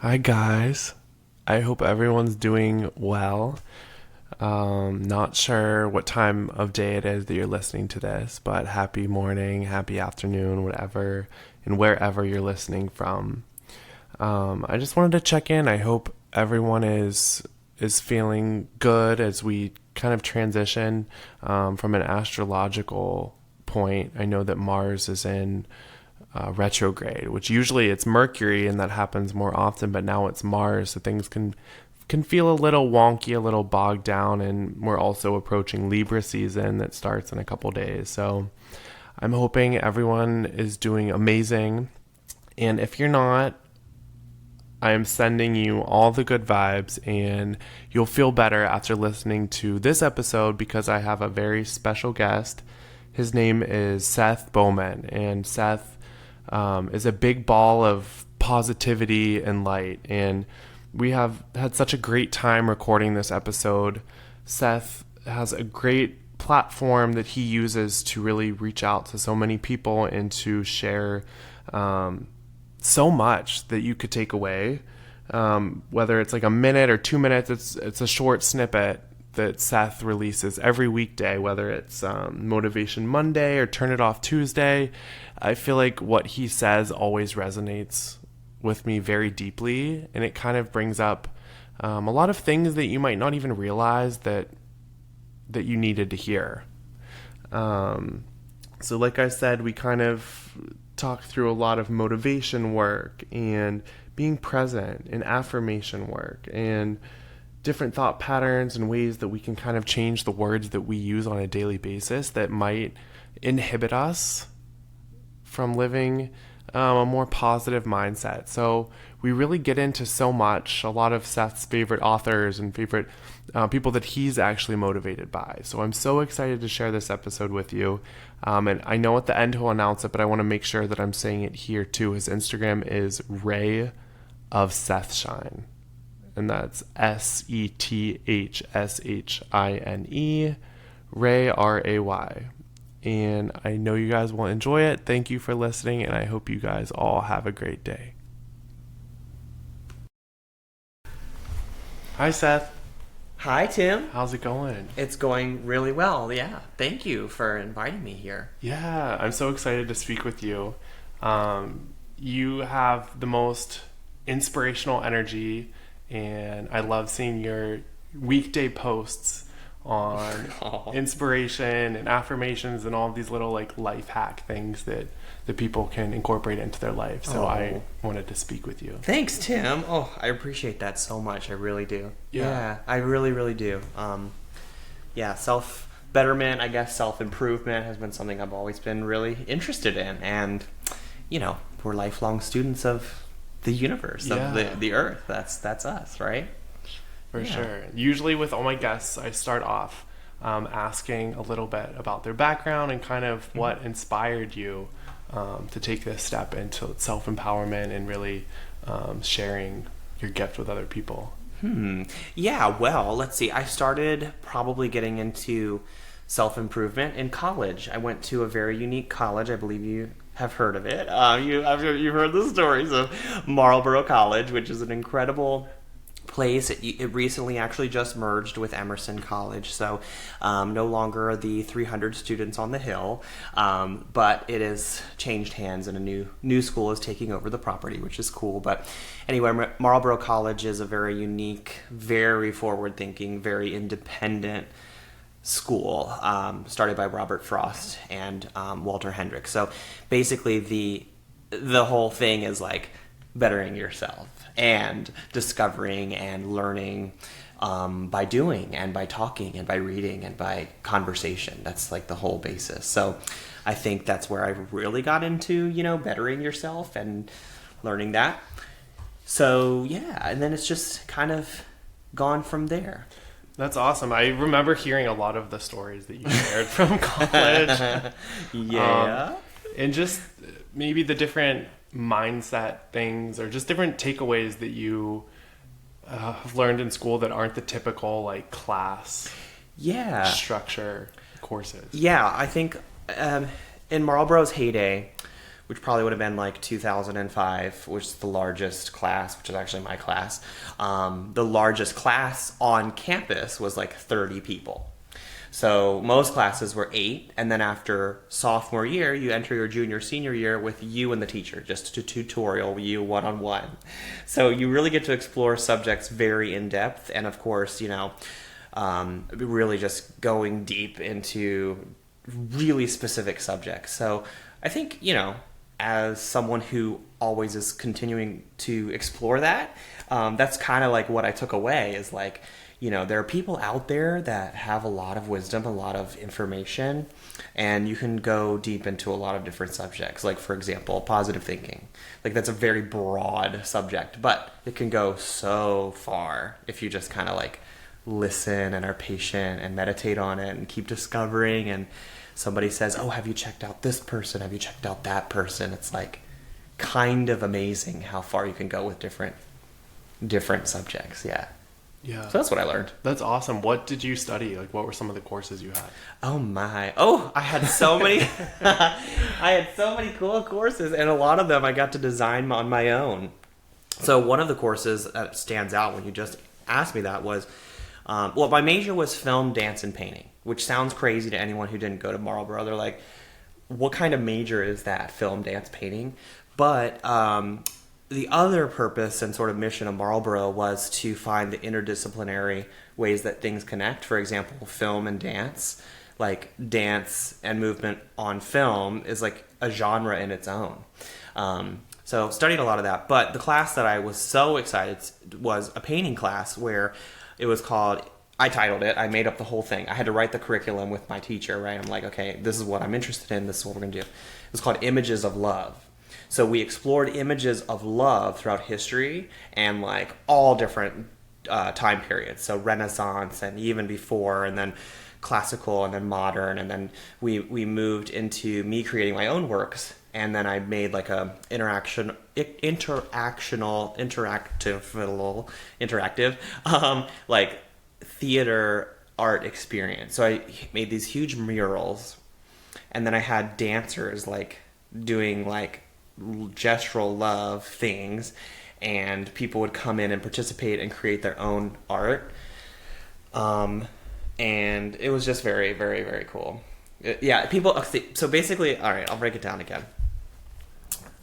Hi, guys. I hope everyone's doing well. Not sure what time of day it is that you're listening to this, but happy morning, happy afternoon, whatever, and wherever you're listening from. I just wanted to check in. I hope everyone is feeling good as we kind of transition from an astrological point. I know that Mars is in retrograde, which usually it's Mercury and that happens more often, but now it's Mars, so things can feel a little wonky, a little bogged down, and we're also approaching Libra season that starts in a couple days. So I'm hoping everyone is doing amazing, and if you're not, I am sending you all the good vibes, and you'll feel better after listening to this episode because I have a very special guest. His name is Seth Bowman, and Seth is a big ball of positivity and light. And we have had such a great time recording this episode. Seth has a great platform that he uses to really reach out to so many people and to share so much that you could take away. Whether it's like a minute or 2 minutes, it's a short snippet that Seth releases every weekday, whether it's Motivation Monday or Turn It Off Tuesday. I feel like what he says always resonates with me very deeply, and it kind of brings up a lot of things that you might not even realize that you needed to hear. So like I said, we kind of talk through a lot of motivation work and being present and affirmation work and different thought patterns and ways that we can kind of change the words that we use on a daily basis that might inhibit us from living a more positive mindset. So we really get into so much, a lot of Seth's favorite authors and favorite people that he's actually motivated by. So I'm so excited to share this episode with you. And I know at the end he'll announce it, but I want to make sure that I'm saying it here too. His Instagram is Ray of Sethshine. And that's Sethshine, Ray, Ray. And I know you guys will enjoy it. Thank you for listening, and I hope you guys all have a great day. Hi, Seth. Hi, Tim. How's it going? It's going really well. Yeah. Thank you for inviting me here. Yeah, I'm so excited to speak with you. You have the most inspirational energy, and I love seeing your weekday posts on inspiration and affirmations and all these little like life hack things that people can incorporate into their life. So I wanted to speak with you. Thanks, Tim. Oh, I appreciate that so much. I really do. Yeah, I really, really do. Self-betterment, I guess self-improvement has been something I've always been really interested in. And, we're lifelong students of the universe, of the earth. That's us, right? For sure. Usually with all my guests, I start off asking a little bit about their background and kind of what inspired you to take this step into self-empowerment and really sharing your gift with other people. Yeah, well, let's see. I started probably getting into self-improvement in college. I went to a very unique college. I believe you have heard of it. You've heard the stories of Marlborough College, which is an incredible place. It recently actually just merged with Emerson College, so no longer are the 300 students on the hill, but it has changed hands and a new school is taking over the property, which is cool. But anyway, Marlborough College is a very unique, very forward-thinking, very independent school, started by Robert Frost and Walter Hendricks. So basically the whole thing is like bettering yourself and discovering and learning by doing and by talking and by reading and by conversation. That's like the whole basis. So I think that's where I really got into, bettering yourself and learning that. So yeah, and then it's just kind of gone from there. That's awesome. I remember hearing a lot of the stories that you shared from college. Yeah. And just maybe the different mindset things or just different takeaways that you have learned in school that aren't the typical like class structure courses. Yeah, I think in Marlborough's heyday, which probably would have been like 2005, which is the largest class, which is actually my class. The largest class on campus was like 30 people. So most classes were 8, and then after sophomore year, you enter your junior, senior year with you and the teacher, just a tutorial, you one-on-one. So you really get to explore subjects very in depth, and of course, really just going deep into really specific subjects. So I think, as someone who always is continuing to explore that, that's kind of like what I took away is like, there are people out there that have a lot of wisdom, a lot of information, and you can go deep into a lot of different subjects. Like, for example, positive thinking. Like, that's a very broad subject, but it can go so far if you just kind of like listen and are patient and meditate on it and keep discovering. And somebody says, oh, have you checked out this person? Have you checked out that person? It's like kind of amazing how far you can go with different subjects. Yeah. Yeah. So that's what I learned. That's awesome. What did you study? Like, what were some of the courses you had? Oh my. Oh, I had so many I had so many cool courses, and a lot of them I got to design on my own. So one of the courses that stands out when you just asked me that was my major was film, dance, and painting, which sounds crazy to anyone who didn't go to Marlboro. They're like, what kind of major is that? Film, dance, painting? But the other purpose and sort of mission of Marlboro was to find the interdisciplinary ways that things connect. For example, film and dance. Like, dance and movement on film is like a genre in its own. So studied a lot of that. But the class that I was so excited was a painting class where it was called, I titled it, I made up the whole thing. I had to write the curriculum with my teacher, right? I'm like, okay, this is what I'm interested in. This is what we're going to do. It was called Images of Love. So we explored images of love throughout history and like all different time periods. So Renaissance and even before, and then classical and then modern. And then we moved into me creating my own works. And then I made like a interactive, like theater art experience. So I made these huge murals, and then I had dancers like doing like gestural love things, and people would come in and participate and create their own art. And it was just very, very, very cool. So basically, all right, I'll break it down again.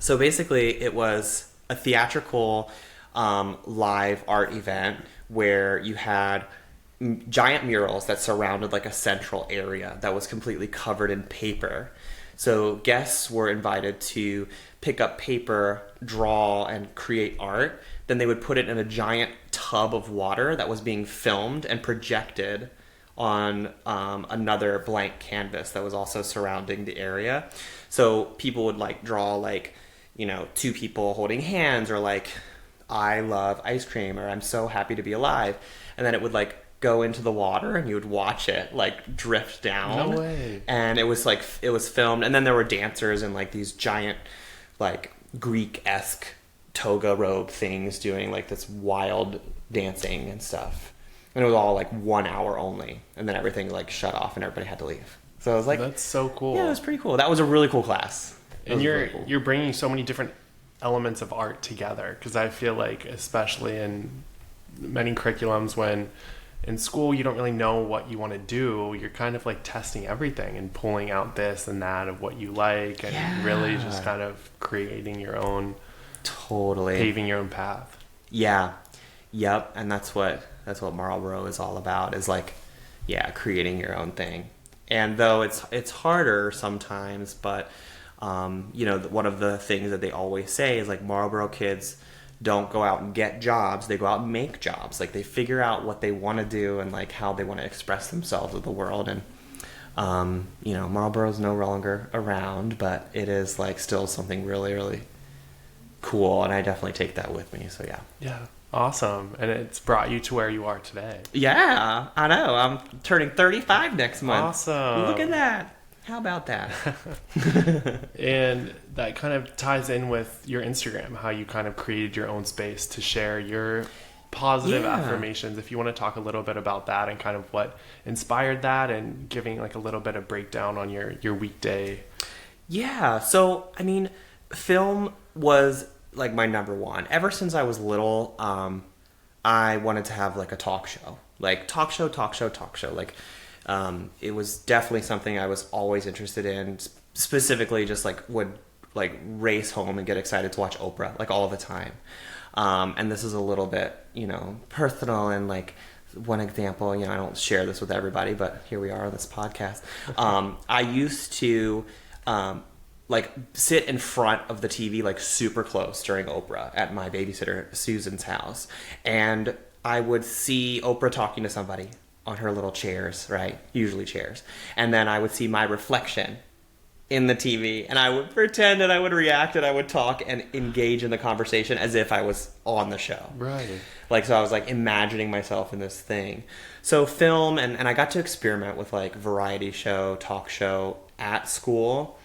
So basically, it was a theatrical live art event where you had giant murals that surrounded like a central area that was completely covered in paper. So guests were invited to pick up paper, draw, and create art. Then they would put it in a giant tub of water that was being filmed and projected on another blank canvas that was also surrounding the area. So people would like draw like, 2 people holding hands, or like, I love ice cream, or I'm so happy to be alive. And then it would like go into the water, and you would watch it like drift down. No way. And it was filmed, and then there were dancers in like these giant like Greek-esque toga robe things doing like this wild dancing and stuff. And it was all like 1 hour only, and then everything like shut off and everybody had to leave. So I was like, that's so cool. Yeah, it was pretty cool. That was a really cool class. And you're bringing so many different elements of art together, because I feel like, especially in many curriculums, when in school you don't really know what you want to do, you're kind of like testing everything and pulling out this and that of what you like, and really just kind of creating your own, paving your own path. Yeah. Yep. And that's what Marlboro is all about, is like, creating your own thing. And though it's harder sometimes, but one of the things that they always say is like, Marlboro kids don't go out and get jobs, they go out and make jobs. Like, they figure out what they want to do and like how they want to express themselves with the world. And Marlboro's no longer around, but it is like still something really, really cool, and I definitely take that with me. So yeah, awesome. And it's brought you to where you are today. Yeah, I know. I'm turning 35 next month. Awesome. Look at that. How about that? And that kind of ties in with your Instagram, how you kind of created your own space to share your positive affirmations. If you want to talk a little bit about that and kind of what inspired that, and giving like a little bit of breakdown on your weekday. Yeah. So, I mean, film was like my number one. Ever since I was little, I wanted to have like a talk show. Like talk show. Like it was definitely something I was always interested in. Specifically, just like would like race home and get excited to watch Oprah like all the time. And this is a little bit, personal and like one example. I don't share this with everybody, but here we are on this podcast. I used to like sit in front of the TV like super close during Oprah at my babysitter Susan's house, and I would see Oprah talking to somebody on her little chairs, right? Usually chairs. And then I would see my reflection in the TV, and I would pretend and I would react and I would talk and engage in the conversation as if I was on the show. Right. Like, so I was like imagining myself in this thing. So film, and I got to experiment with like variety show, talk show at school.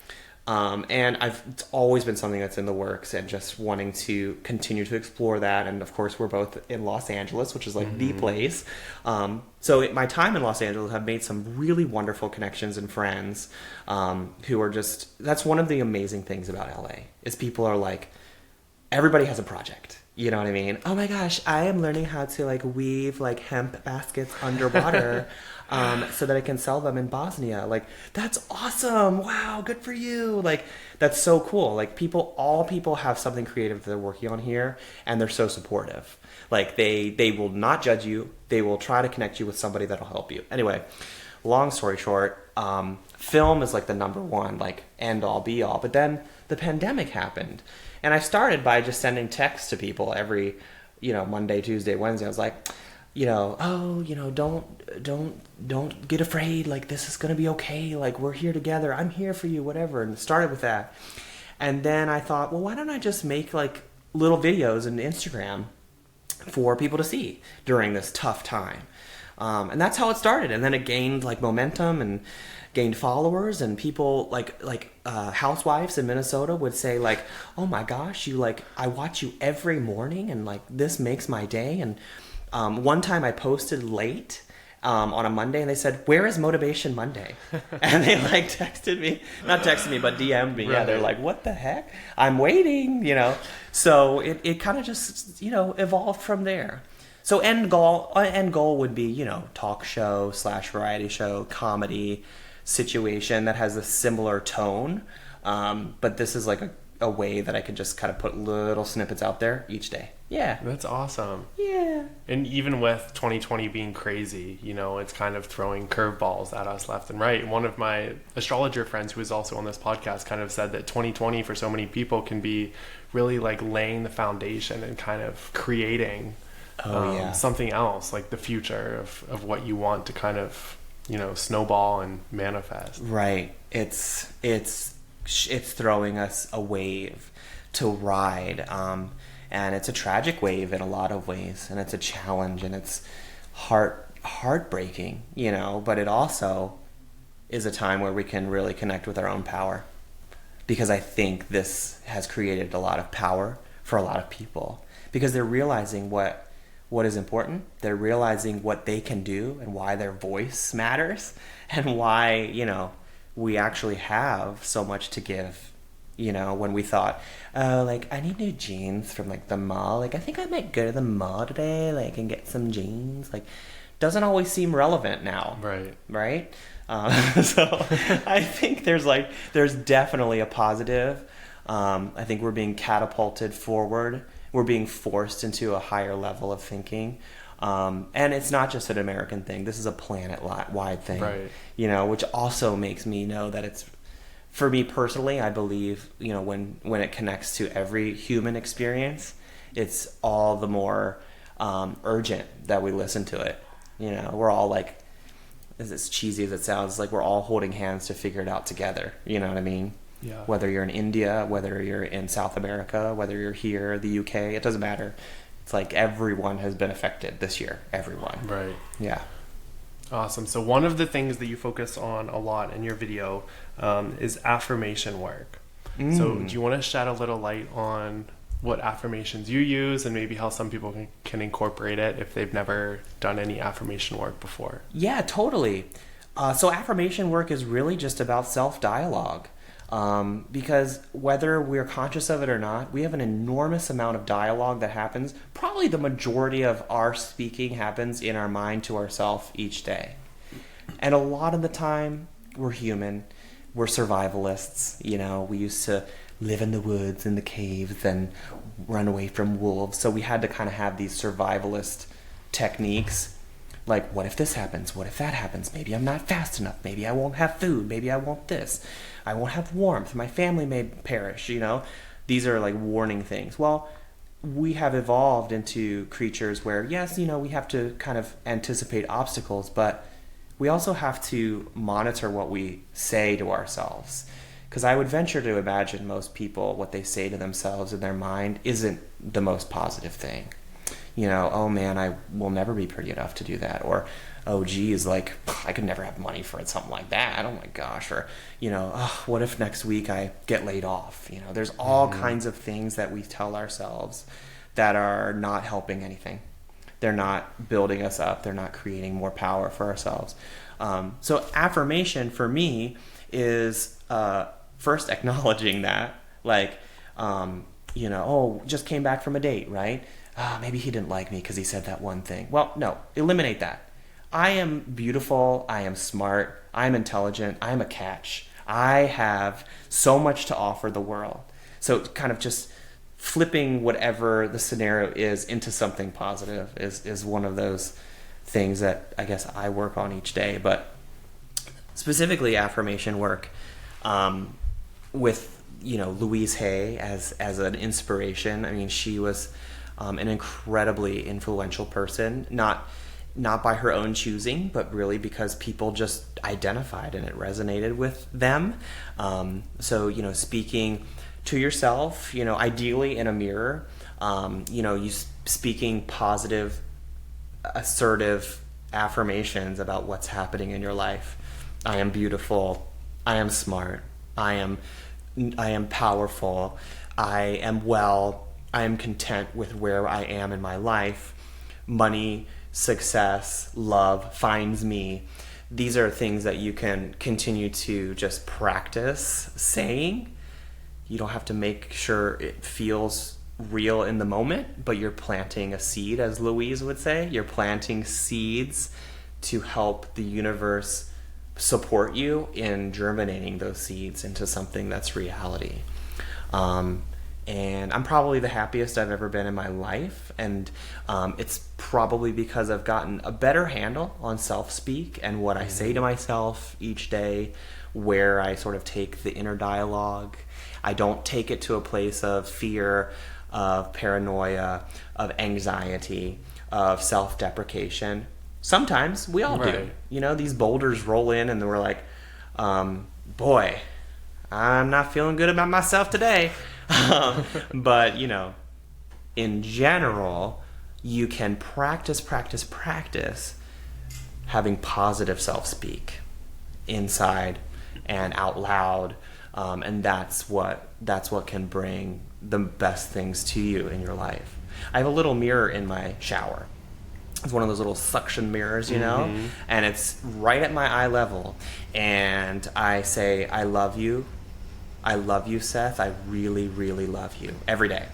And it's always been something that's in the works and just wanting to continue to explore that. And of course, we're both in Los Angeles, which is like the place. So my time in Los Angeles have made some really wonderful connections and friends who are just, that's one of the amazing things about LA is people are like, everybody has a project. You know what I mean? Oh my gosh, I am learning how to like weave like hemp baskets underwater so that I can sell them in Bosnia. Like, that's awesome. Wow, good for you. Like, that's so cool. Like, all people have something creative that they're working on here, and they're so supportive. Like, they will not judge you. They will try to connect you with somebody that'll help you. Anyway, long story short, film is like the number one, like, end all be all. But then the pandemic happened. And I started by just sending texts to people every, Monday, Tuesday, Wednesday. I was like, don't get afraid. Like, this is going to be okay. Like, we're here together. I'm here for you, whatever. And started with that. And then I thought, well, why don't I just make like little videos on Instagram for people to see during this tough time? And that's how it started. And then it gained like momentum and gained followers, and people like housewives in Minnesota would say like, oh my gosh, I watch you every morning, and like this makes my day. And one time I posted late on a Monday, and they said, where is Motivation Monday? And they like not texted me, but DM'd me. Right. Yeah, they're like, what the heck? I'm waiting, So it kind of just, evolved from there. So end goal would be, talk show / variety show, comedy situation that has a similar tone. But this is like a way that I could just kind of put little snippets out there each day. Yeah. That's awesome. Yeah. And even with 2020 being crazy, it's kind of throwing curveballs at us left and right. One of my astrologer friends who is also on this podcast kind of said that 2020 for so many people can be really like laying the foundation and kind of creating something else, like the future of what you want to kind of, snowball and manifest. Right. It's throwing us a wave to ride. And it's a tragic wave in a lot of ways, and it's a challenge, and it's heartbreaking, but it also is a time where we can really connect with our own power, because I think this has created a lot of power for a lot of people, because they're realizing what is important. They're realizing what they can do and why their voice matters, and why, we actually have so much to give. When we thought, oh, like, I need new jeans from, like, the mall. Like, I think I might go to the mall today, like, and get some jeans. Like, doesn't always seem relevant now. Right? So I think there's definitely a positive. I think we're being catapulted forward. We're being forced into a higher level of thinking. And it's not just an American thing. This is a planet-wide thing. Right. Which also makes me know that it's, for me personally, I believe, when it connects to every human experience, it's all the more urgent that we listen to it. We're all like, as cheesy as it sounds, like we're all holding hands to figure it out together. You know what I mean? Yeah. Whether you're in India, whether you're in South America, whether you're here, the UK, it doesn't matter. It's like everyone has been affected this year. Everyone. Right. Yeah. Awesome. So one of the things that you focus on a lot in your video is affirmation work. So do you want to shed a little light on what affirmations you use, and maybe how some people can incorporate it if they've never done any affirmation work before? Yeah, totally. So affirmation work is really just about self-dialogue. Because whether we're conscious of it or not, we have an enormous amount of dialogue that happens. Probably the majority of our speaking happens in our mind to ourselves each day. And a lot of the time, we're human. We're survivalists. We used to live in the woods, in the caves, and run away from wolves. So we had to kind of have these survivalist techniques. Like, what if this happens? What if that happens? Maybe I'm not fast enough. Maybe I won't have food. Maybe I won't this. I won't have warmth. My family may perish, These are like warning things. Well, we have evolved into creatures where, yes, we have to kind of anticipate obstacles, but we also have to monitor what we say to ourselves. Because I would venture to imagine most people, what they say to themselves in their mind isn't the most positive thing. Oh man, I will never be pretty enough to do that. Or, oh geez, like, I could never have money for something like that. Oh my gosh. Or, oh, what if next week I get laid off? There's all kinds of things that we tell ourselves that are not helping anything. They're not building us up. They're not creating more power for ourselves. So affirmation for me is first acknowledging that, like, oh, just came back from a date, right? Maybe he didn't like me because he said that one thing. Well, no, eliminate that. I am beautiful. I am smart. I am intelligent. I am a catch. I have so much to offer the world. So kind of just flipping whatever the scenario is into something positive is one of those things that I guess I work on each day. But specifically affirmation work with Louise Hay as an inspiration. I mean, she was an incredibly influential person, not by her own choosing, but really because people just identified and it resonated with them. So speaking to yourself, ideally in a mirror, you speaking positive, assertive affirmations about what's happening in your life. I am beautiful. I am smart. I am powerful. I am well. I am content with where I am in my life. Money, success, love finds me. These are things that you can continue to just practice saying. You don't have to make sure it feels real in the moment, but you're planting a seed, as Louise would say. You're planting seeds to help the universe support you in germinating those seeds into something that's reality. And I'm probably the happiest I've ever been in my life, and it's probably because I've gotten a better handle on self-speak and what I say to myself each day, where I sort of take the inner dialogue. I don't take it to a place of fear, of paranoia, of anxiety, of self-deprecation. Sometimes we all do. These boulders roll in and we're like, boy, I'm not feeling good about myself today. But, in general, you can practice having positive self-speak inside and out loud. And that's what can bring the best things to you in your life. I have a little mirror in my shower. It's one of those little suction mirrors, and it's right at my eye level. And I say, I love you. I love you, Seth. I really, really love you. Every day.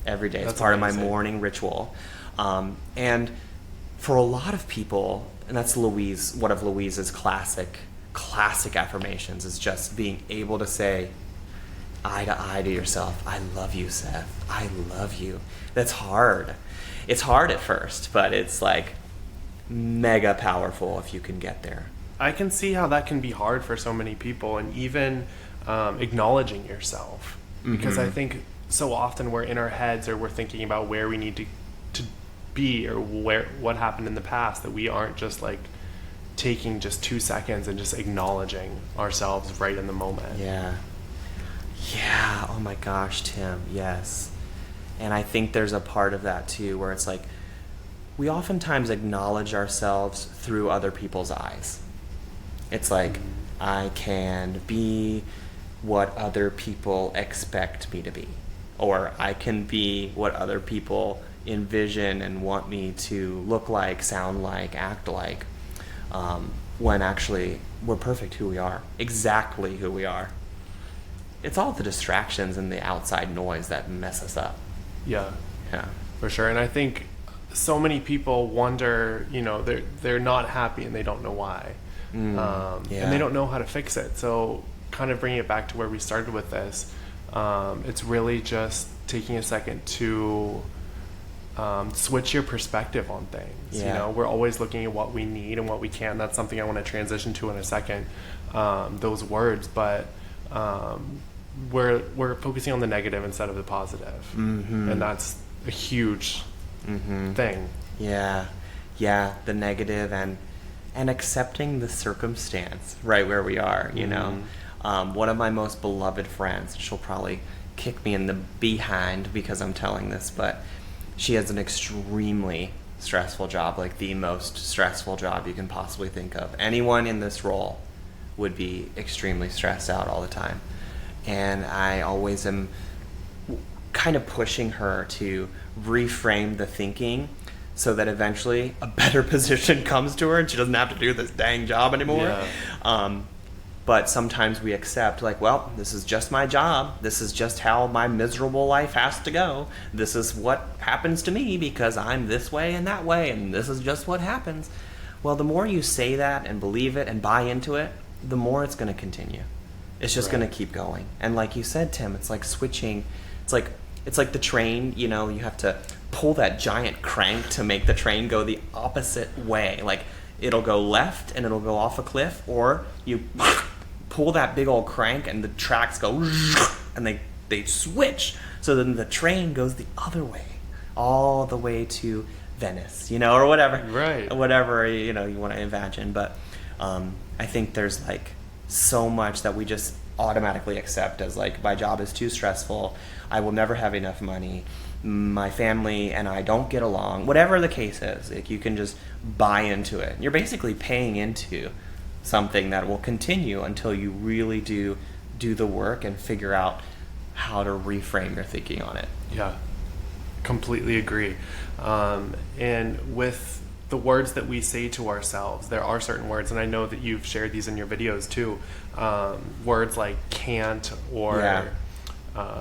It's part amazing. Of my morning ritual. And for a lot of people, and that's one of Louise's classic affirmations, is just being able to say eye to eye to yourself, I love you, Seth. I love you. That's hard. It's hard at first, but it's like mega powerful if you can get there. I can see how that can be hard for so many people, and even acknowledging yourself, because I think so often we're in our heads, or we're thinking about where we need to be, or what happened in the past, that we aren't just like taking just 2 seconds and just acknowledging ourselves right in the moment. Yeah. Oh my gosh, Tim. Yes. And I think there's a part of that too, where it's like we oftentimes acknowledge ourselves through other people's eyes. It's like, I can be what other people expect me to be, or I can be what other people envision and want me to look like, sound like, act like, when actually we're perfect who we are, exactly who we are. it's all the distractions and the outside noise that mess us up. Yeah, Yeah. for sure. And I think so many people wonder, they're not happy and they don't know why. And they don't know how to fix it. So kind of bringing it back to where we started with this, it's really just taking a second to switch your perspective on things. Yeah. We're always looking at what we need and what we can't. That's something I want to transition to in a second, those words. But we're focusing on the negative instead of the positive. And that's a huge thing. Yeah, the negative and accepting the circumstance right where we are, one of my most beloved friends, she'll probably kick me in the behind because I'm telling this, but she has an extremely stressful job, like the most stressful job you can possibly think of. Anyone in this role would be extremely stressed out all the time. And I always am kind of pushing her to reframe the thinking so that eventually a better position comes to her and she doesn't have to do this dang job anymore. Yeah. But sometimes we accept, like, well, this is just my job. This is just how my miserable life has to go. This is what happens to me because I'm this way and that way, and this is just what happens. Well, the more you say that and believe it and buy into it, the more it's going to continue. It's just going to keep going. And like you said, Tim, it's like switching. It's like the train, you have to pull that giant crank to make the train go the opposite way. Like, it'll go left and it'll go off a cliff, or you pull that big old crank and the tracks go and they switch, so then the train goes the other way, all the way to Venice, or whatever. Right. Whatever, you want to imagine. But I think there's like so much that we just automatically accept as like, my job is too stressful, I will never have enough money, my family and I don't get along, whatever the case is. Like, you can just buy into it. You're basically paying into something that will continue until you really do the work and figure out how to reframe your thinking on it. Yeah, completely agree. And with the words that we say to ourselves, there are certain words, and I know that you've shared these in your videos too, words like can't or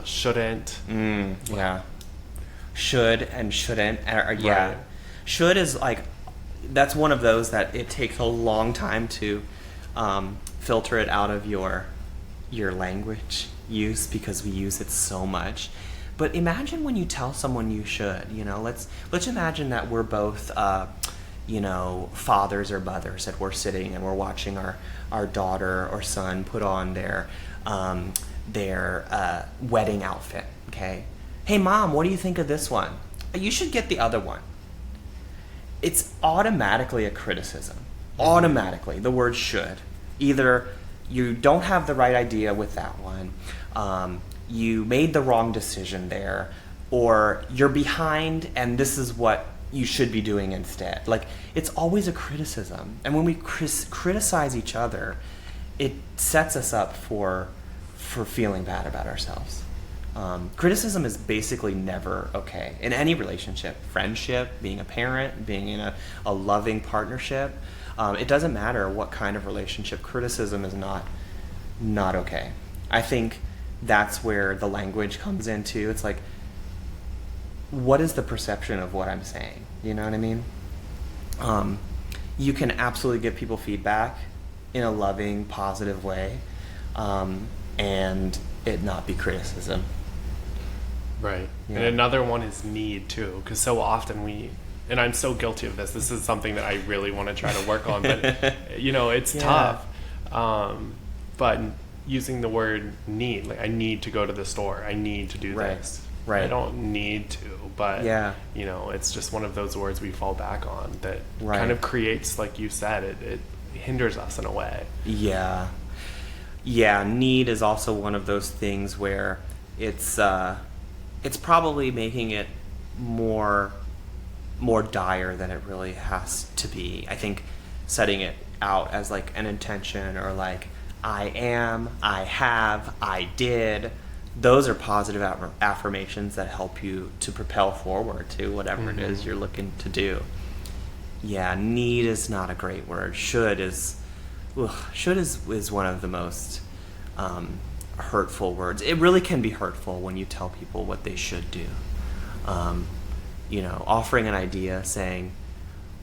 shouldn't. Should and shouldn't. Right. Should is like, that's one of those that it takes a long time to filter it out of your language use, because we use it so much. But imagine when you tell someone you should. Let's imagine that we're both fathers or mothers, that we're sitting and we're watching our daughter or son put on their wedding outfit. Okay, hey mom, what do you think of this one? You should get the other one. It's automatically a criticism. Automatically, the word should. Either you don't have the right idea with that one, you made the wrong decision there, or you're behind and this is what you should be doing instead. Like, it's always a criticism. And when we criticize each other, it sets us up for feeling bad about ourselves. Criticism is basically never okay in any relationship, friendship, being a parent, being in a loving partnership. It doesn't matter what kind of relationship. Criticism is not okay. I think that's where the language comes into. It's like, what is the perception of what I'm saying? You know what I mean? You can absolutely give people feedback in a loving, positive way, and it not be criticism. Right. Yeah. And another one is need too, because so often and I'm so guilty of this. This is something that I really want to try to work on, but it's tough. But using the word need, like, I need to go to the store, I need to do this. Right. I don't need to, but it's just one of those words we fall back on that kind of creates, like you said, it hinders us in a way. Yeah. Need is also one of those things where it's probably making it more dire than it really has to be. I think setting it out as like an intention, or like, I am, I have, I did, those are positive affirmations that help you to propel forward to whatever it is you're looking to do. Need is not a great word. Should is one of the most hurtful words. It really can be hurtful when you tell people what they should do. Offering an idea, saying,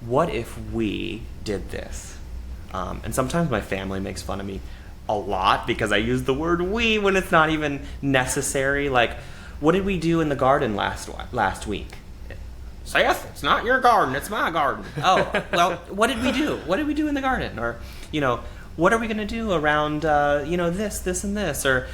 what if we did this? And sometimes my family makes fun of me a lot because I use the word we when it's not even necessary. Like, what did we do in the garden last week? Seth, it's not your garden, it's my garden. Oh, well, what did we do? What did we do in the garden? Or, what are we going to do around, this, and this? Or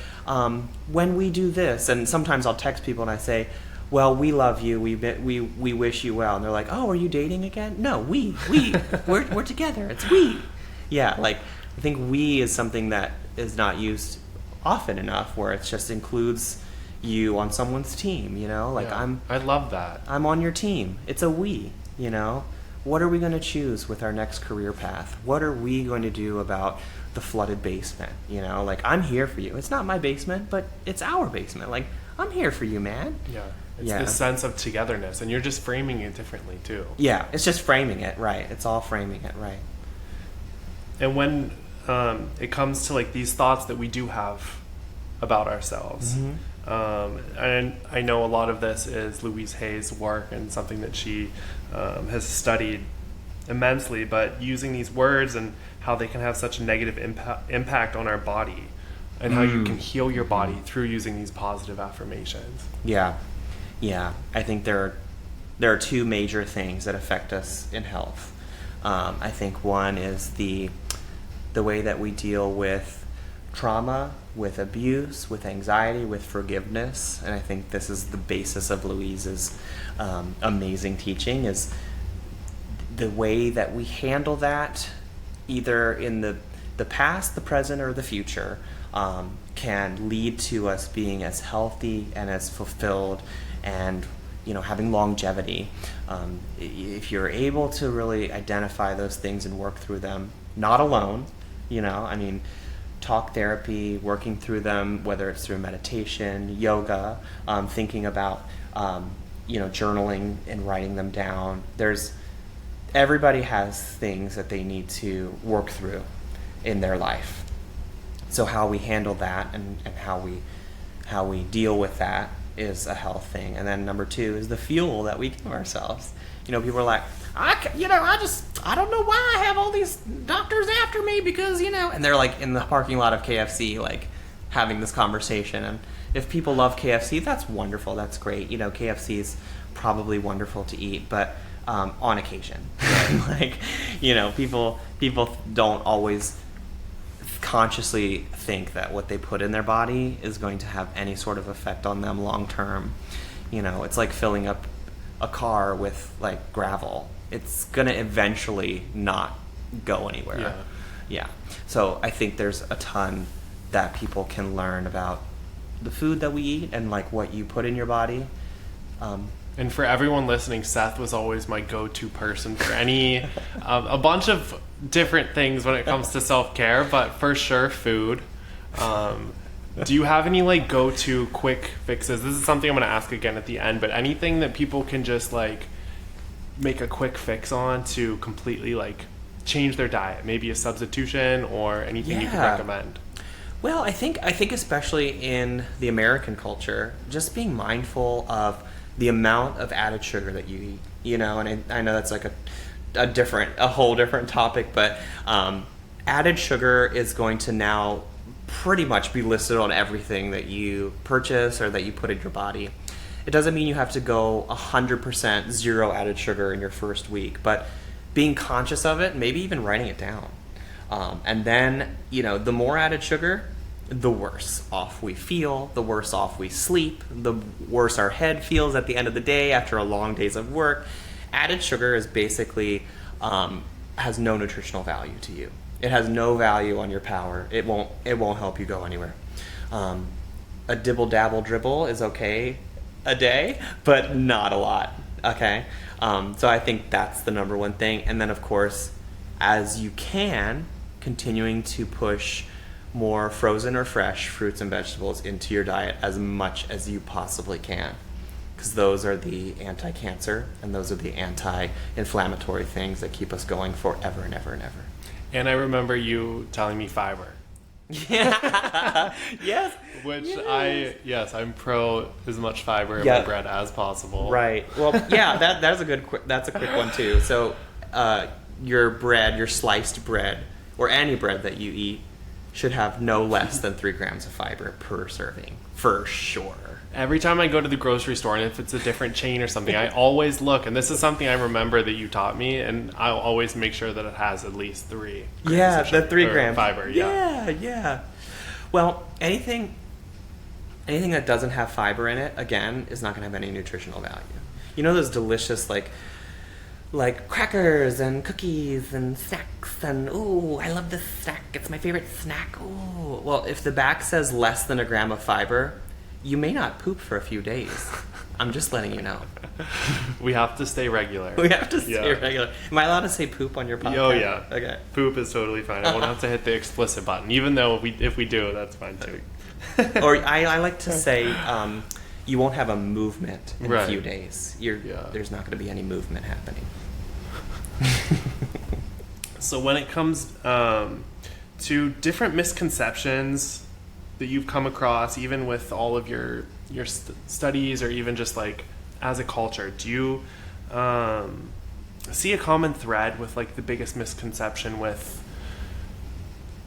when we do this? And sometimes I'll text people and I say, well, we love you. We wish you well. And they're like, oh, are you dating again? No, we're together. It's we. Yeah, like, I think we is something that is not used often enough, where it just includes you on someone's team, I love that. I'm on your team. It's a we, What are we going to choose with our next career path? What are we going to do about the flooded basement? I'm here for you. It's not my basement, but it's our basement. Like, I'm here for you, man. Yeah. It's this sense of togetherness, and you're just framing it differently, too. Yeah, it's just framing it right. It's all framing it right. And when it comes to, like, these thoughts that we do have about ourselves, and I know a lot of this is Louise Hay's work and something that she has studied immensely, but using these words and how they can have such a negative impact on our body, and how you can heal your body through using these positive affirmations. Yeah. I think there are two major things that affect us in health. I think one is the way that we deal with trauma, with abuse, with anxiety, with forgiveness. And I think this is the basis of Louise's amazing teaching, is the way that we handle that, either in the past, the present, or the future, can lead to us being as healthy and as fulfilled and having longevity. If you're able to really identify those things and work through them, not alone, talk therapy, working through them, whether it's through meditation, yoga, thinking about journaling and writing them down. Everybody has things that they need to work through in their life. So how we handle that and how we deal with that is a health thing. And then number two is the fuel that we give ourselves. People are like, I don't know why I have all these doctors after me because, and they're like in the parking lot of KFC, like having this conversation. And if people love KFC, that's wonderful. That's great. KFC is probably wonderful to eat, but on occasion, right? People don't always consciously think that what they put in their body is going to have any sort of effect on them long term. It's like filling up a car with like gravel. It's gonna eventually not go anywhere. Yeah. So I think there's a ton that people can learn about the food that we eat and like what you put in your body. And for everyone listening, Seth was always my go-to person for any a bunch of different things when it comes to self-care, but for sure food. Do you have any like go-to quick fixes? This is something I'm going to ask again at the end, but anything that people can just like make a quick fix on to completely like change their diet, maybe a substitution or anything you can recommend? Well, I think especially in the American culture, just being mindful of the amount of added sugar that you eat, and I know that's like a whole different topic, but added sugar is going to now pretty much be listed on everything that you purchase or that you put in your body. It doesn't mean you have to go 100% zero added sugar in your first week, but being conscious of it, maybe even writing it down. And then, the more added sugar, the worse off we feel, the worse off we sleep, the worse our head feels at the end of the day after a long days of work. Added sugar is basically has no nutritional value to you. It has no value on your power. It won't help you go anywhere. A dibble dabble dribble is okay a day, but not a lot. Okay, so I think that's the number one thing. And then of course, as you can, continuing to push more frozen or fresh fruits and vegetables into your diet as much as you possibly can, because those are the anti-cancer and those are the anti-inflammatory things that keep us going forever and ever and ever. And I remember you telling me fiber. Yeah. Yes. Which Yes. I'm pro as much fiber in Yeah. my bread as possible. Right. Well, yeah, that's a that's a quick one too. So, your bread, your sliced bread, or any bread that you eat, should have no less than 3 grams of fiber per serving, for sure. Every time I go to the grocery store, and if it's a different chain or something, I always look, and this is something I remember that you taught me, and I'll always make sure that it has at least 3 grams Yeah, of sugar, the 3 or grams. fiber. Yeah. Well, anything that doesn't have fiber in it, again, is not going to have any nutritional value. You know those delicious like crackers and cookies and snacks and ooh, I love this snack. It's my favorite snack. Ooh. Well, if the back says less than a gram of fiber, you may not poop for a few days. I'm just letting you know. We have to stay regular. We have to stay regular. Am I allowed to say poop on your podcast? Oh yeah. Okay. Poop is totally fine. I won't have to hit the explicit button, even though if we do, that's fine too. Or I like to say you won't have a movement in Right. a few days. There's not going to be any movement happening. So when it comes to different misconceptions that you've come across, even with all of your studies, or even just like as a culture, do you see a common thread with like the biggest misconception with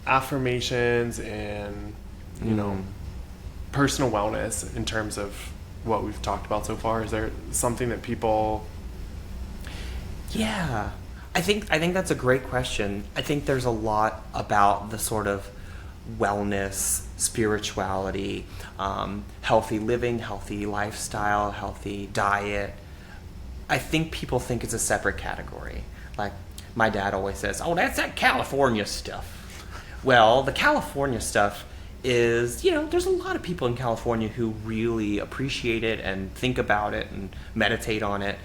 affirmations and you know personal wellness in terms of what we've talked about so far? Is there something that people... Yeah, I think that's a great question. I think there's a lot about the sort of wellness, spirituality, healthy living, healthy lifestyle, healthy diet. I think people think it's a separate category. Like my dad always says, "Oh, that's that California stuff." Well, the California stuff is, there's a lot of people in California who really appreciate it and think about it and meditate on it,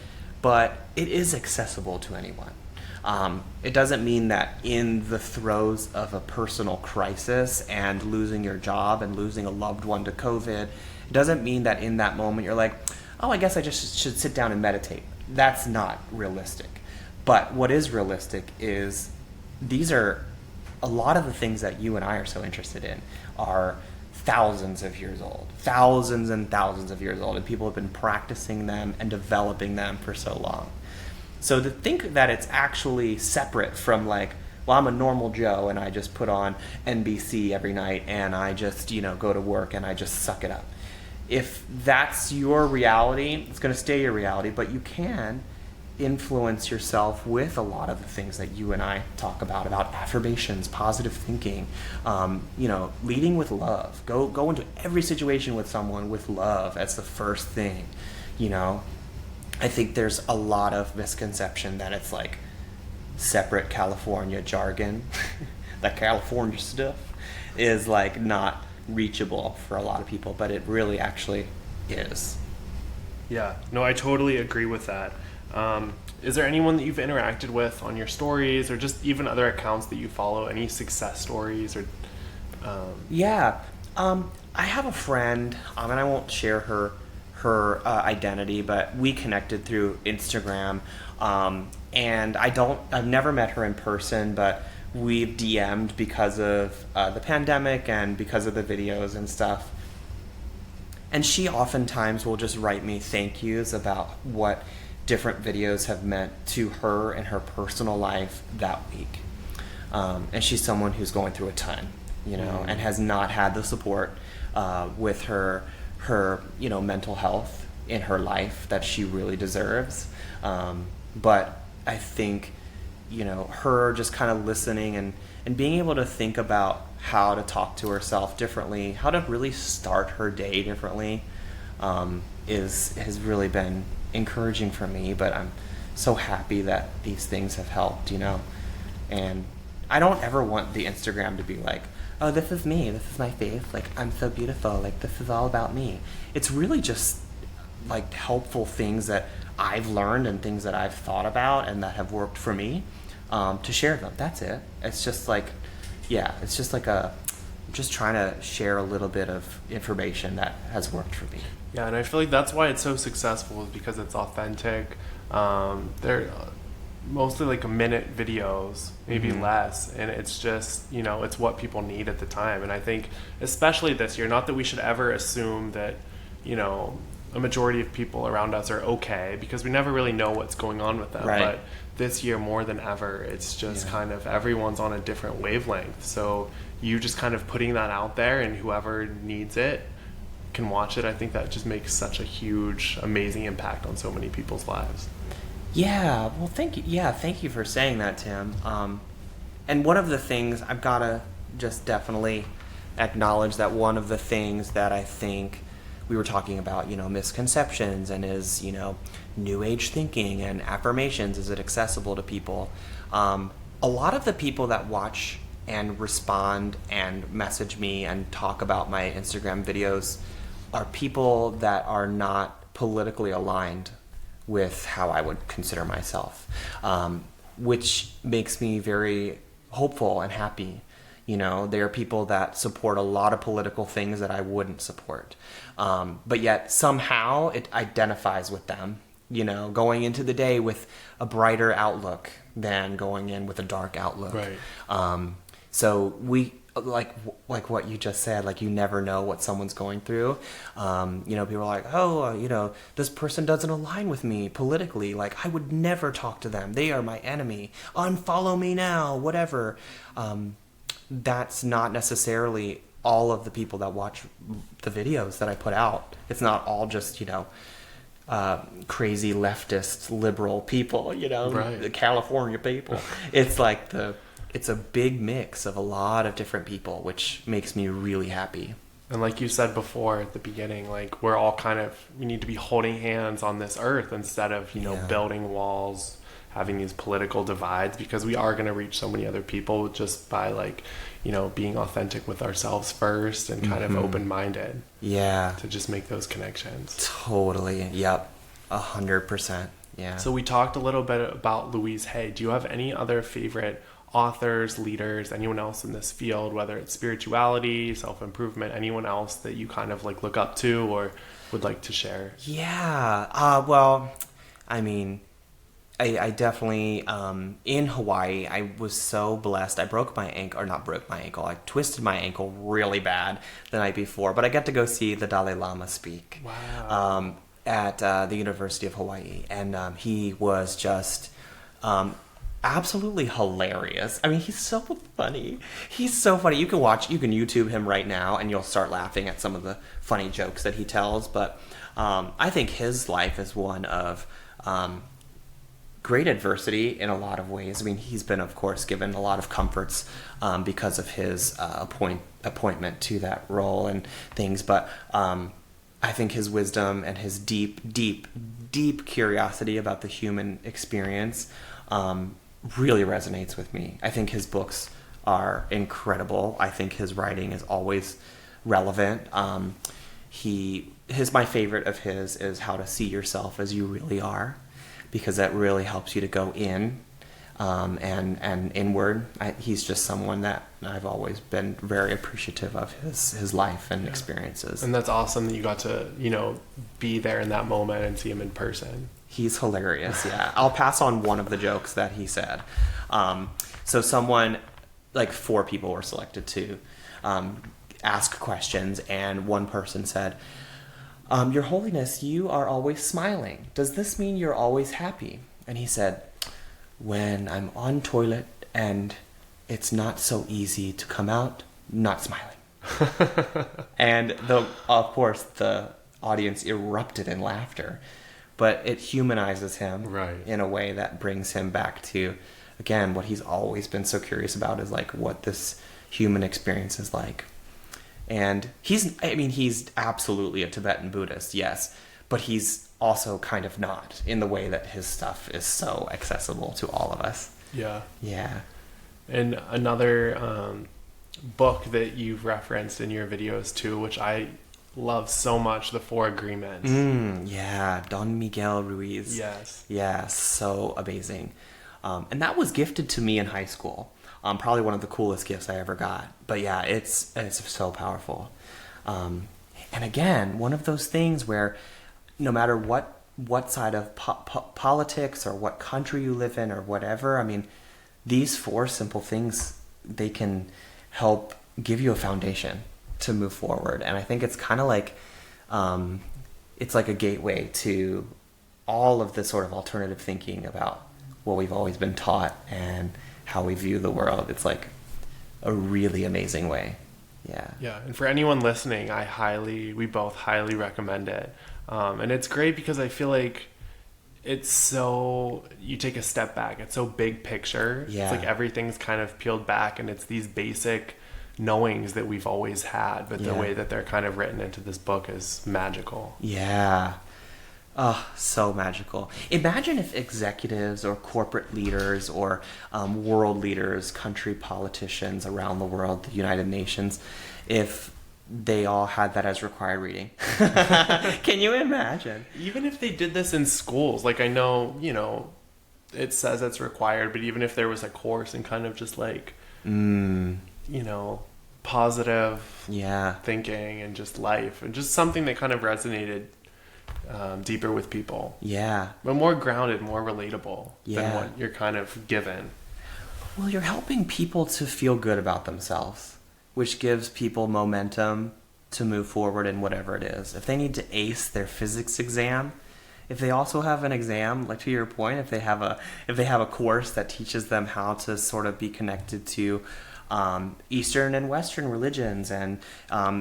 but it is accessible to anyone. It doesn't mean that in the throes of a personal crisis and losing your job and losing a loved one to COVID, it doesn't mean that in that moment you're like, oh, I guess I just should sit down and meditate. That's not realistic. But what is realistic is these are a lot of the things that you and I are so interested in are thousands of years old, thousands and thousands of years old, and people have been practicing them and developing them for so long. So to think that it's actually separate from like, well, I'm a normal Joe and I just put on NBC every night and I just, go to work and I just suck it up. If that's your reality, it's going to stay your reality, but you can influence yourself with a lot of the things that you and I talk about affirmations, positive thinking, leading with love. Go into every situation with someone with love as the first thing, I think there's a lot of misconception that it's like separate California jargon. The California stuff is like not reachable for a lot of people, but it really actually is. Yeah, no, I totally agree with that. Is there anyone that you've interacted with on your stories, or just even other accounts that you follow, any success stories or... Yeah. I have a friend, and I won't share her identity, but we connected through Instagram, and I've never met her in person, but we've DM'd because of the pandemic and because of the videos and stuff. And she oftentimes will just write me thank yous about what different videos have meant to her in her personal life that week. And she's someone who's going through a ton, and has not had the support with her mental health in her life that she really deserves. But I think, her just kind of listening and being able to think about how to talk to herself differently, how to really start her day differently, has really been encouraging for me. But I'm so happy that these things have helped, and I don't ever want the Instagram to be like, oh, this is me, this is my face, like, I'm so beautiful, like, this is all about me. It's really just, like, helpful things that I've learned and things that I've thought about and that have worked for me, to share them. That's it. It's just like, I'm just trying to share a little bit of information that has worked for me. Yeah, and I feel like that's why it's so successful, is because it's authentic. mostly like a minute videos, maybe less, and it's just, it's what people need at the time. And I think especially this year, not that we should ever assume that, a majority of people around us are okay, because we never really know what's going on with them. Right. But this year more than ever, it's just kind of everyone's on a different wavelength. So you just kind of putting that out there, and whoever needs it can watch it. I think that just makes such a huge, amazing impact on so many people's lives. Yeah, well, thank you. Yeah, thank you for saying that, Tim. And one of the things I've got to just definitely acknowledge that one of the things that I think we were talking about, misconceptions, and is, new age thinking and affirmations, is it accessible to people? A lot of the people that watch and respond and message me and talk about my Instagram videos are people that are not politically aligned with how I would consider myself, which makes me very hopeful and happy. They are people that support a lot of political things that I wouldn't support. But yet somehow it identifies with them, going into the day with a brighter outlook than going in with a dark outlook. Right. So we, like what you just said, like you never know what someone's going through. People are like, oh, this person doesn't align with me politically. Like, I would never talk to them. They are my enemy. Unfollow me now, whatever. That's not necessarily all of the people that watch the videos that I put out. It's not all just, crazy leftist liberal people, Right. The California people. It's like it's a big mix of a lot of different people, which makes me really happy. And like you said before at the beginning, like we're all we need to be holding hands on this earth instead of, building walls, having these political divides, because we are going to reach so many other people just by being authentic with ourselves first and kind of open-minded. Yeah. To just make those connections. Totally. Yep. 100%. Yeah. So we talked a little bit about Louise Hay. Do you have any other favorite authors, leaders, anyone else in this field, whether it's spirituality, self-improvement, anyone else that you kind of look up to or would like to share? Yeah. Well, I mean, I definitely, in Hawaii, I was so blessed. I I twisted my ankle really bad the night before, but I got to go see the Dalai Lama speak. Wow. At the University of Hawaii. And he was just absolutely hilarious. I mean, he's so funny. He's so funny. You can YouTube him right now, and you'll start laughing at some of the funny jokes that he tells. But I think his life is one of great adversity in a lot of ways. I mean, he's been, of course, given a lot of comforts because of his appointment to that role and things. But I think his wisdom and his deep, deep, deep curiosity about the human experience really resonates with me. I think his books are incredible. I think his writing is always relevant. My favorite of his is How to See Yourself as You Really Are, because that really helps you to go in and inward. He's just someone that I've always been very appreciative of his life and experiences. And that's awesome that you got to, be there in that moment and see him in person. He's hilarious, yeah. I'll pass on one of the jokes that he said. So someone, 4 people were selected to ask questions, and one person said, Your Holiness, you are always smiling. Does this mean you're always happy? And he said, when I'm on toilet and it's not so easy to come out, not smiling. And of course the audience erupted in laughter, but it humanizes him in a way that brings him back to, again, what he's always been so curious about is what this human experience is like. And he's absolutely a Tibetan Buddhist, yes, but he's also kind of not, in the way that his stuff is so accessible to all of us. Yeah. Yeah. And another book that you've referenced in your videos too, which I love so much, The Four Agreements. Yeah, Don Miguel Ruiz. Yes. Yeah, so amazing. And that was gifted to me in high school. Probably one of the coolest gifts I ever got. But yeah, it's so powerful. And again, one of those things where no matter what what side of politics or what country you live in or whatever. I mean, these four simple things, they can help give you a foundation to move forward. And I think it's kind of like, it's like a gateway to all of this sort of alternative thinking about what we've always been taught and how we view the world. It's like a really amazing way. Yeah. Yeah. And for anyone listening, we both highly recommend it. And it's great because I feel like you take a step back. It's so big picture. Yeah. It's like everything's kind of peeled back and it's these basic knowings that we've always had, but the way that they're kind of written into this book is magical. Yeah. Oh, so magical. Imagine if executives or corporate leaders or world leaders, country politicians around the world, the United Nations, if they all had that as required reading. Can you imagine? Even if they did this in schools, like I know, it says it's required, but even if there was a course in kind of just like, positive thinking and just life and just something that kind of resonated deeper with people. Yeah. But more grounded, more relatable than what you're kind of given. Well, you're helping people to feel good about themselves, which gives people momentum to move forward in whatever it is. If they need to ace their physics exam, if they also have an exam, like to your point, if they have a course that teaches them how to sort of be connected to Eastern and Western religions and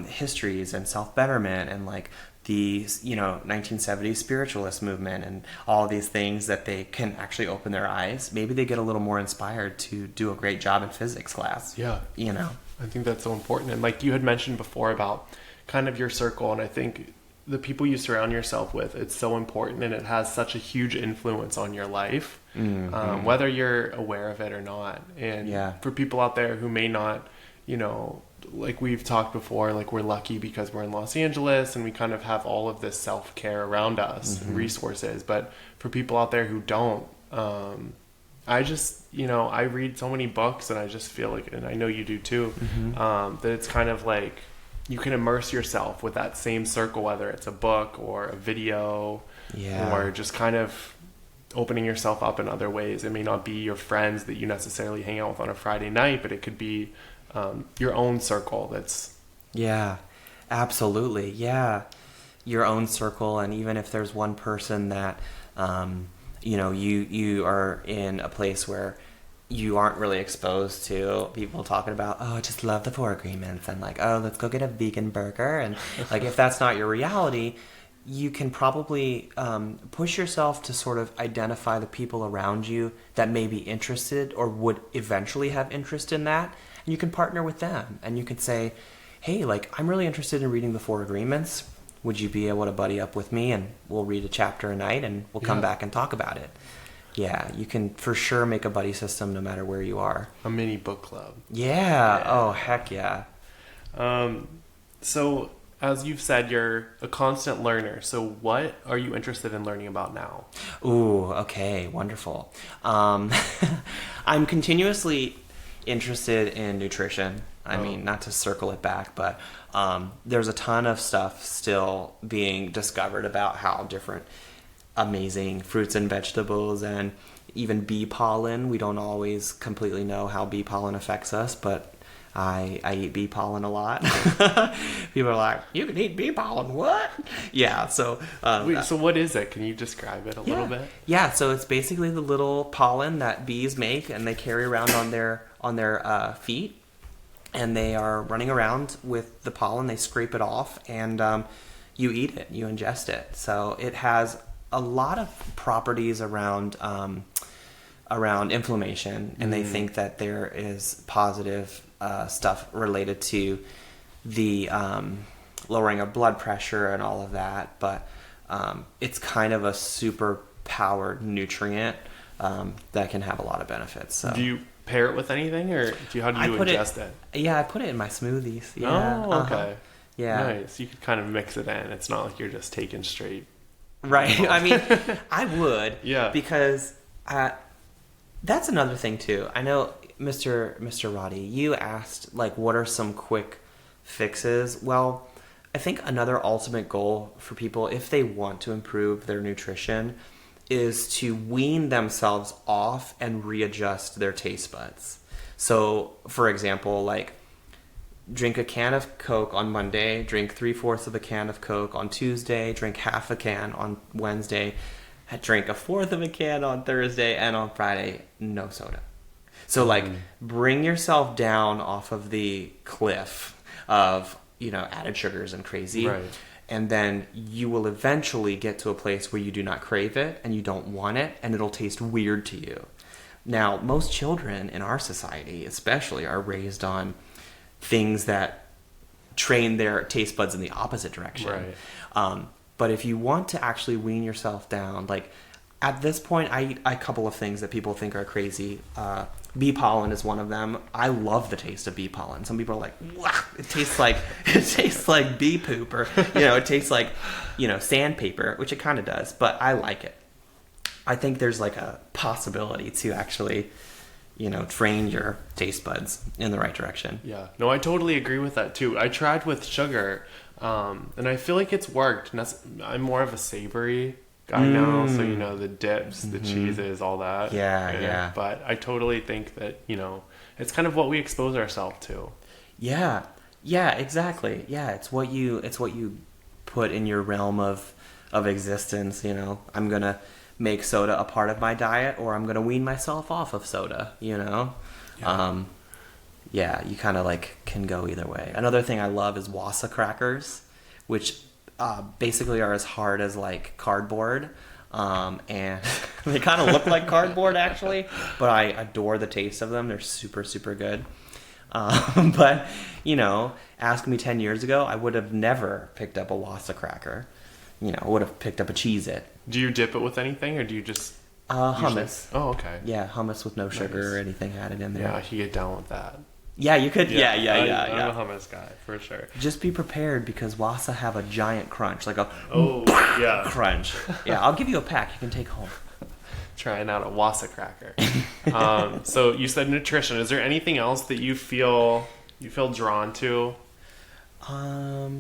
histories and self-betterment and like the 1970s spiritualist movement and all these things that they can actually open their eyes, maybe they get a little more inspired to do a great job in physics class. Yeah. I think that's so important. And like you had mentioned before about kind of your circle, and I think the people you surround yourself with, it's so important and it has such a huge influence on your life, whether you're aware of it or not. And for people out there who may not, like we've talked before, like we're lucky because we're in Los Angeles and we kind of have all of this self-care around us and resources. But for people out there who don't, I just, I read so many books and I just feel like, and I know you do too, that it's kind of like you can immerse yourself with that same circle, whether it's a book or a video or just kind of opening yourself up in other ways. It may not be your friends that you necessarily hang out with on a Friday night, but it could be your own circle that's... Yeah, absolutely. Yeah. Your own circle. And even if there's one person that, you are in a place where you aren't really exposed to people talking about, oh, I just love the Four Agreements and like, oh, let's go get a vegan burger. And like, if that's not your reality, you can probably push yourself to sort of identify the people around you that may be interested or would eventually have interest in that. And you can partner with them and you can say, hey, like, I'm really interested in reading the Four Agreements. Would you be able to buddy up with me and we'll read a chapter a night and we'll come back and talk about it. Yeah, you can for sure make a buddy system no matter where you are. A mini book club. Yeah. Oh, heck yeah. So, as you've said, you're a constant learner. So what are you interested in learning about now? Ooh, okay, wonderful. I'm continuously interested in nutrition. I mean, not to circle it back, but there's a ton of stuff still being discovered about how different amazing fruits and vegetables and even bee pollen. We don't always completely know how bee pollen affects us, but I eat bee pollen a lot. People are like, you can eat bee pollen, what? Yeah, so... Wait, so what is it? Can you describe it a little bit? Yeah, so it's basically the little pollen that bees make and they carry around on their feet. And they are running around with the pollen. They scrape it off and you eat it. You ingest it. So it has a lot of properties around inflammation, and they think that there is positive stuff related to the lowering of blood pressure and all of that. But it's kind of a super powered nutrient that can have a lot of benefits. So. Do you pair it with anything, or how do you ingest it? Yeah, I put it in my smoothies. Yeah. Oh, okay. Yeah. Nice. You could kind of mix it in. It's not like you're just taking straight. Right. I mean, I would. Yeah. Because that's another thing too. I know, Mr. Roddy, you asked like, what are some quick fixes? Well, I think another ultimate goal for people, if they want to improve their nutrition, is to wean themselves off and readjust their taste buds. So, for example, like drink a can of Coke on Monday, drink 3/4 of a can of Coke on Tuesday, drink half a can on Wednesday, drink 1/4 of a can on Thursday, and on Friday, no soda. So, like, bring yourself down off of the cliff of, added sugars and crazy. Right. And then you will eventually get to a place where you do not crave it and you don't want it, and it'll taste weird to you. Now, most children in our society, especially, are raised on things that train their taste buds in the opposite direction. Right. But if you want to actually wean yourself down, like at this point, I eat a couple of things that people think are crazy. Bee pollen is one of them. I love the taste of bee pollen. Some people are like, wow, it tastes like bee poop, or it tastes like sandpaper, which it kind of does, but I like it. I think there's like a possibility to actually train your taste buds in the right direction. Yeah. No, I totally agree with that too. I tried with sugar, and I feel like it's worked. I'm more of a savory guy now, so the dips, the cheeses, all that. Yeah. But I totally think that it's kind of what we expose ourselves to. Yeah, exactly. Yeah, it's what you put in your realm of existence. I'm gonna make soda a part of my diet, or I'm gonna wean myself off of soda. Yeah. You kind of like can go either way. Another thing I love is wasa crackers, which basically are as hard as like cardboard, and they kind of look like cardboard actually, but I adore the taste of them. They're super, super good. But ask me 10 years ago, I would have never picked up a wasa cracker. I would have picked up a Cheez-It. Do you dip it with anything, or do you just hummus? Oh, okay. Yeah, hummus with no sugar or anything added in there. Yeah, you get down with that. Yeah, you could. Yeah. I'm a hummus guy for sure. Just be prepared, because wasa have a giant crunch, like a crunch. Yeah, I'll give you a pack you can take home. Trying out a wasa cracker. So you said nutrition. Is there anything else that you feel drawn to? I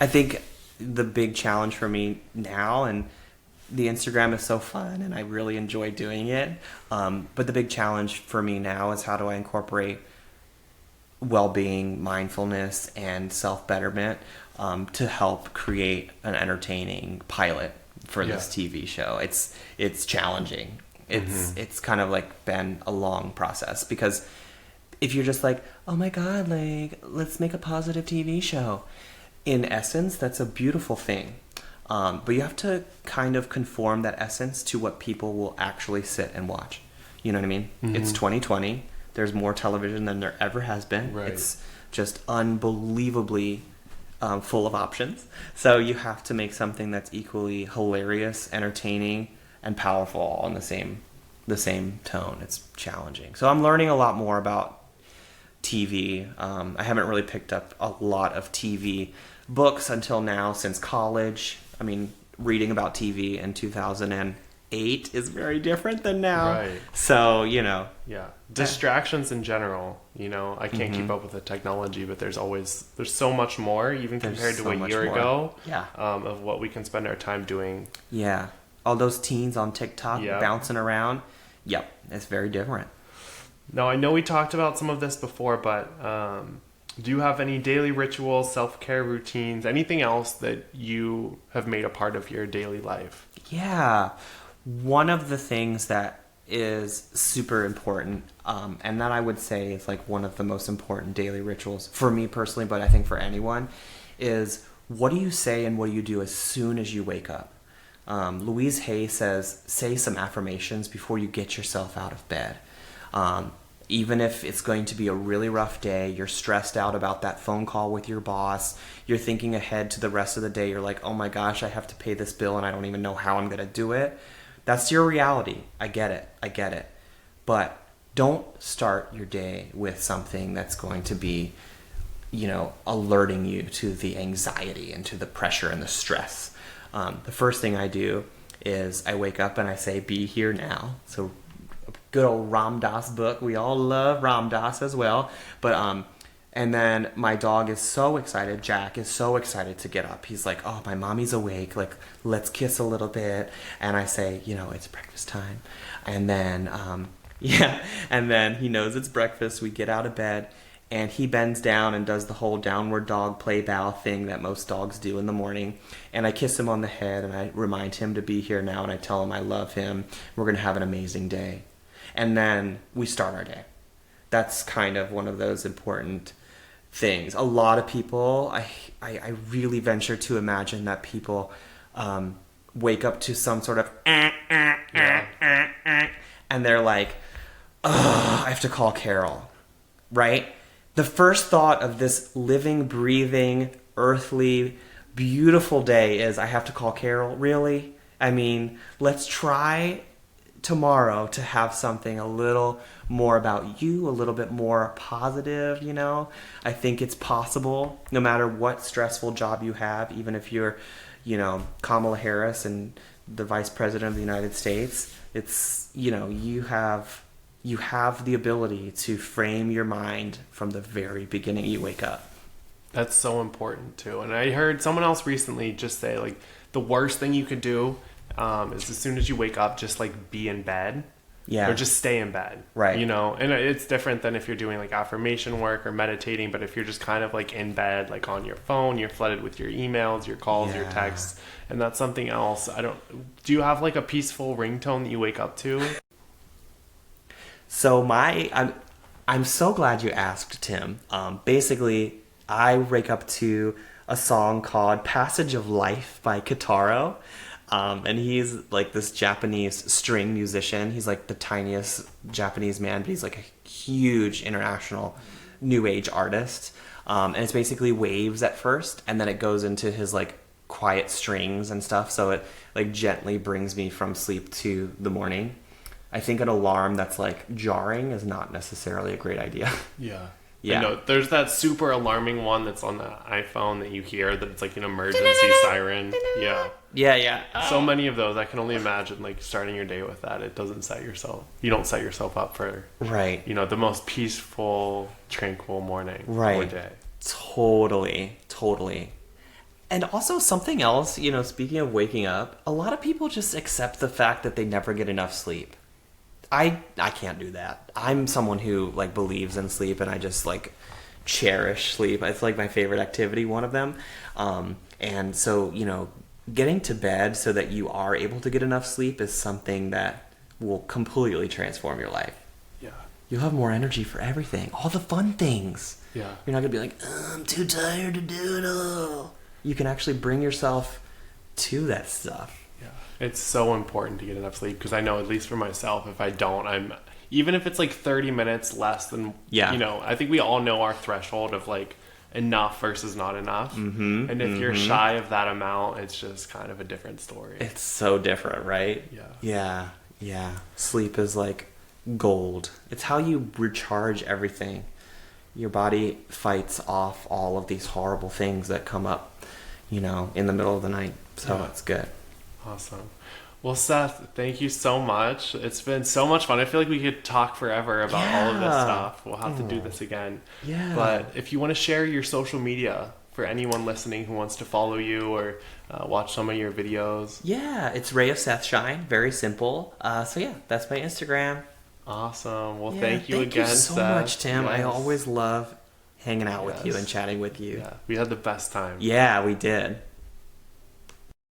think the big challenge for me now, and the Instagram is so fun and I really enjoy doing it, but the big challenge for me now is how do I incorporate well-being, mindfulness, and self-betterment to help create an entertaining pilot for this TV show. It's challenging. It's kind of like been a long process, because if you're just like, oh my god, like let's make a positive TV show, in essence that's a beautiful thing, but you have to kind of conform that essence to what people will actually sit and watch. You know what I mean? It's 2020. There's more television than there ever has been. Right. It's just unbelievably full of options. So you have to make something that's equally hilarious, entertaining, and powerful all in the same tone. It's challenging. So I'm learning a lot more about TV. I haven't really picked up a lot of TV books until now, since college. I mean, reading about TV in 2008 is very different than now. Right. So, Yeah. Distractions in general, I can't keep up with the technology, but there's so much more, even compared to a year ago, of what we can spend our time doing. Yeah. All those teens on TikTok bouncing around. Yep. It's very different. Now, I know we talked about some of this before, but do you have any daily rituals, self-care routines, anything else that you have made a part of your daily life? Yeah. One of the things that is super important, and that I would say is like one of the most important daily rituals for me personally, but I think for anyone, is what do you say and what do you do as soon as you wake up? Louise Hay says, say some affirmations before you get yourself out of bed. Even if it's going to be a really rough day, you're stressed out about that phone call with your boss, you're thinking ahead to the rest of the day, you're like, oh my gosh, I have to pay this bill and I don't even know how I'm going to do it. That's your reality. I get it. But don't start your day with something that's going to be, alerting you to the anxiety and to the pressure and the stress. The first thing I do is I wake up and I say, be here now. So good old Ram Dass book. We all love Ram Dass as well. But And then my dog is so excited. Jack is so excited to get up. He's like, oh, my mommy's awake. Like, let's kiss a little bit. And I say, it's breakfast time. And then, and then he knows it's breakfast. We get out of bed, and he bends down and does the whole downward dog play bow thing that most dogs do in the morning. And I kiss him on the head, and I remind him to be here now, and I tell him I love him. We're going to have an amazing day. And then we start our day. That's kind of one of those important things. A lot of people, I really venture to imagine that people wake up to some sort of and they're like, oh, I have to call Carol, right? The first thought of this living, breathing, earthly, beautiful day is, I have to call Carol? Really? I mean, let's try tomorrow to have something a little more about you, a little bit more positive, I think it's possible, no matter what stressful job you have, even if you're, Kamala Harris and the Vice President of the United States, it's, you have the ability to frame your mind from the very beginning you wake up. That's so important too. And I heard someone else recently just say, like, the worst thing you could do is as soon as you wake up, just like be in bed. Yeah. Or just stay in bed. Right. And it's different than if you're doing like affirmation work or meditating, but if you're just kind of like in bed, like on your phone, you're flooded with your emails, your calls, your texts, and that's something else. Do you have like a peaceful ringtone that you wake up to? So I'm so glad you asked, Tim. Basically, I wake up to a song called Passage of Life by Kitaro. And he's like this Japanese string musician. He's like the tiniest Japanese man, but he's like a huge international new age artist. And it's basically waves at first, and then it goes into his like quiet strings and stuff. So it like gently brings me from sleep to the morning. I think an alarm that's like jarring is not necessarily a great idea. Yeah. Yeah. I know. There's that super alarming one that's on the iPhone that you hear that it's like an emergency siren. Yeah. Yeah. So many of those. I can only imagine like starting your day with that. You don't set yourself up for right. The most peaceful, tranquil morning or day. Totally. And also something else, speaking of waking up, a lot of people just accept the fact that they never get enough sleep. I can't do that. I'm someone who like believes in sleep, and I just like cherish sleep. It's like my favorite activity, one of them. And so, getting to bed so that you are able to get enough sleep is something that will completely transform your life. Yeah. You'll have more energy for everything, all the fun things. Yeah. You're not gonna be like, I'm too tired to do it all. You can actually bring yourself to that stuff. It's so important to get enough sleep, because I know, at least for myself, if I don't, even if it's like 30 minutes less than, I think we all know our threshold of like enough versus not enough. Mm-hmm, and if you're shy of that amount, it's just kind of a different story. It's so different, right? Yeah. Sleep is like gold. It's how you recharge everything. Your body fights off all of these horrible things that come up, in the middle of the night. So it's good. Awesome. Well, Seth, thank you so much. It's been so much fun. I feel like we could talk forever about all of this stuff. We'll have to do this again. Yeah. But if you want to share your social media for anyone listening who wants to follow you or watch some of your videos. Yeah, it's Ray of Sethshine. Very simple. So that's my Instagram. Awesome. Well, thank you again, Seth. Thank you so much, Tim. Yes. I always love hanging out with you and chatting with you. Yeah, we had the best time. Yeah, we did.